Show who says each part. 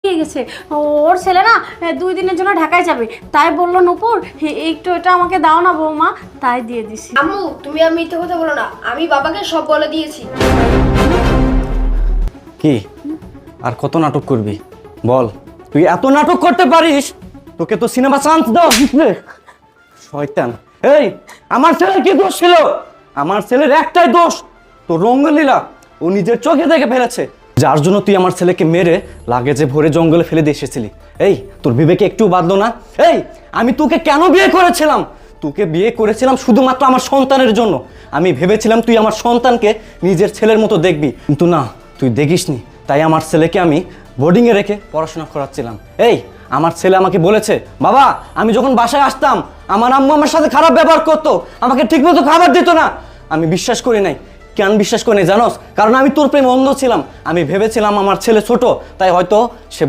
Speaker 1: হয়ে গেছে। ওর ছেলে না 2 দিনের জন্য ঢাকায় যাবে, তাই বললো নূপুর একটু এটা আমাকে দাও না বৌমা, তাই দিয়ে দিছি।
Speaker 2: আম্মু তুমি আর মিথ্যে কথা বলো না, আমি বাবাকে সব বলে দিয়েছি।
Speaker 3: কি আর কত নাটক করবি বল? তুই এত নাটক করতে পারিস? তোকে তো সিনেমা চান্স দাও শয়তান। এই আমার ছেলের কি দোষ ছিল? আমার ছেলের একটাই দোষ, তো রঙ্গলীলা ও নিজের চোখে দেখে ফেলেছে, যার জন্য তুই আমার ছেলেকে মেরে লাগেজে ভরে জঙ্গলে ফেলে দিয়ে এসেছিলি। এই তোর বিবেকে একটু বাঁধলো না? এই আমি তোকে কেন বিয়ে করেছিলাম? তোকে বিয়ে করেছিলাম শুধুমাত্র আমার সন্তানের জন্য। আমি ভেবেছিলাম তুই আমার সন্তানকে নিজের ছেলের মতো দেখবি, কিন্তু না, তুই দেখিসনি। তাই আমার ছেলেকে আমি বোর্ডিংয়ে রেখে পড়াশোনা করাচ্ছিলাম। এই আমার ছেলে আমাকে বলেছে, বাবা আমি যখন বাসায় আসতাম আমার আম্মু আমার সাথে খারাপ ব্যবহার করতো, আমাকে ঠিকমতো খাবার দিত না। আমি বিশ্বাস করি নাই। কেন বিশ্বাস করি নাই জানোস? কারণ আমি তোর প্রেমে অন্ধ ছিলাম। আমি ভেবেছিলাম আমার ছেলে ছোট, তাই হয়তো সে